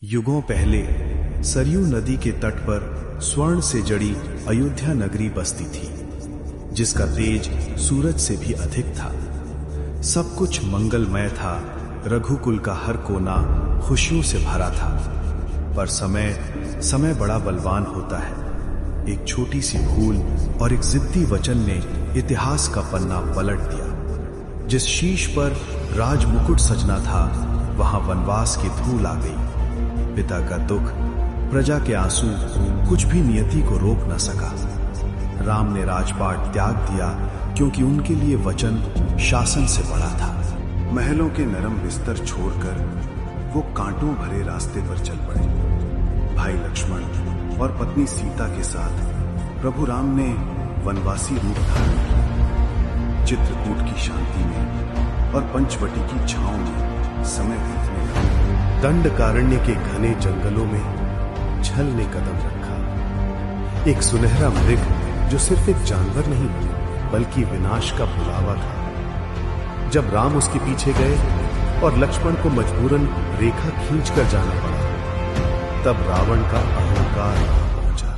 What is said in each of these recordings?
युगों पहले सरयू नदी के तट पर स्वर्ण से जड़ी अयोध्या नगरी बसती थी, जिसका तेज सूरज से भी अधिक था। सब कुछ मंगलमय था। रघुकुल का हर कोना खुशियों से भरा था। पर समय बड़ा बलवान होता है। एक छोटी सी भूल और एक जिद्दी वचन ने इतिहास का पन्ना पलट दिया। जिस शीश पर राज मुकुट सजना था, वहां वनवास की धूल आ गई। पिता का दुख, प्रजा के आंसू, कुछ भी नियति को रोक न सका। राम ने राजपाट त्याग दिया क्योंकि उनके लिए वचन शासन से बड़ा था। महलों के नरम बिस्तर छोड़कर वो कांटों भरे रास्ते पर चल पड़े। भाई लक्ष्मण और पत्नी सीता के साथ प्रभु राम ने वनवासी रूप धारण किया। चित्रकूट की शांति में और पंचवटी की छांव में समय बीतने लगा। दंडकारण्य के घने जंगलों में छल ने कदम रखा। एक सुनहरा मृग जो सिर्फ एक जानवर नहीं बल्कि विनाश का बुलावा था। जब राम उसके पीछे गए और लक्ष्मण को मजबूरन रेखा खींचकर जाना पड़ा, तब रावण का अहंकार पहुंचा।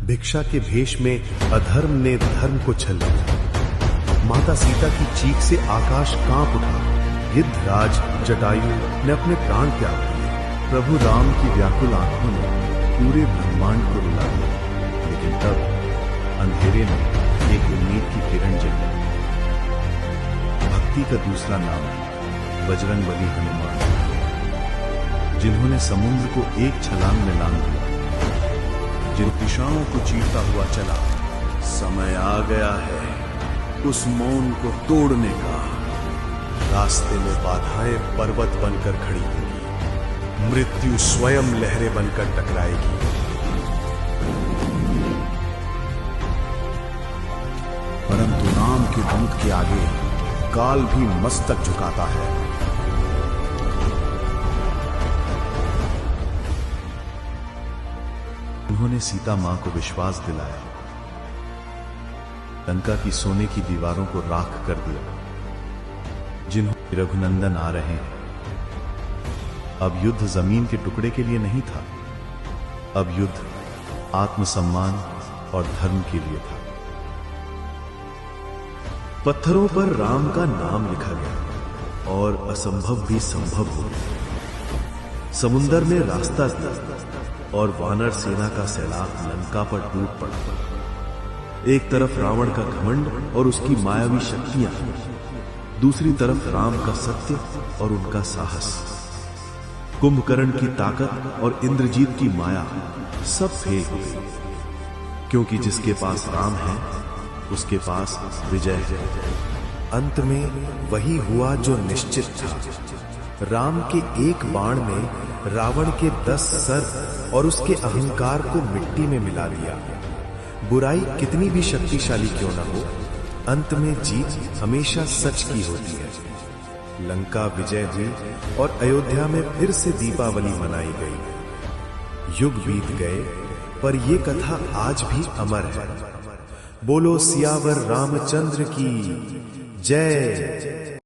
भिक्षा के भेष में अधर्म ने धर्म को छल लिया। माता सीता की चीख से आकाश कांप उठा। गिद्धराज जटायु ने अपने प्राण त्याग दिए। प्रभु राम की व्याकुल आंखों ने पूरे ब्रह्मांड को रुला दिया। लेकिन तब अंधेरे में एक उम्मीद की किरण जगी। भक्ति का दूसरा नाम बजरंगबली हनुमान, जिन्होंने समुद्र को एक छलांग में लांघ दिया। जिन दिशाओं को चीरता हुआ चला। समय आ गया है उस मौन को तोड़ने का। रास्ते में बाधाएं पर्वत बनकर खड़ी होंगी। मृत्यु स्वयं लहरें बनकर टकराएगी। परंतु राम के दूत के आगे काल भी मस्तक झुकाता है। उन्होंने सीता मां को विश्वास दिलाया। लंका की सोने की दीवारों को राख कर दिया। जिन्होंने रघुनंदन आ रहे हैं। अब युद्ध जमीन के टुकड़े के लिए नहीं था। अब युद्ध आत्मसम्मान और धर्म के लिए था। पत्थरों पर राम का नाम लिखा गया और असंभव भी संभव हो गया। समुंदर ने रास्ता दिया और वानर सेना का सैलाब लंका पर टूट पड़ा। एक तरफ रावण का घमंड और उसकी मायावी शक्तियां, दूसरी तरफ राम का सत्य और उनका साहस। कुंभकर्ण की ताकत और इंद्रजीत की माया सब फेल हो गई, क्योंकि जिसके पास राम है उसके पास विजय है। अंत में वही हुआ जो निश्चित था। राम के एक बाण ने रावण के 10 सर और उसके अहंकार को मिट्टी में मिला दिया। बुराई कितनी भी शक्तिशाली क्यों न हो, अंत में जीत हमेशा सच की होती है। लंका विजय हुई और अयोध्या में फिर से दीपावली मनाई गई। युग बीत गए, पर यह कथा आज भी अमर है। बोलो सियावर रामचंद्र की जय।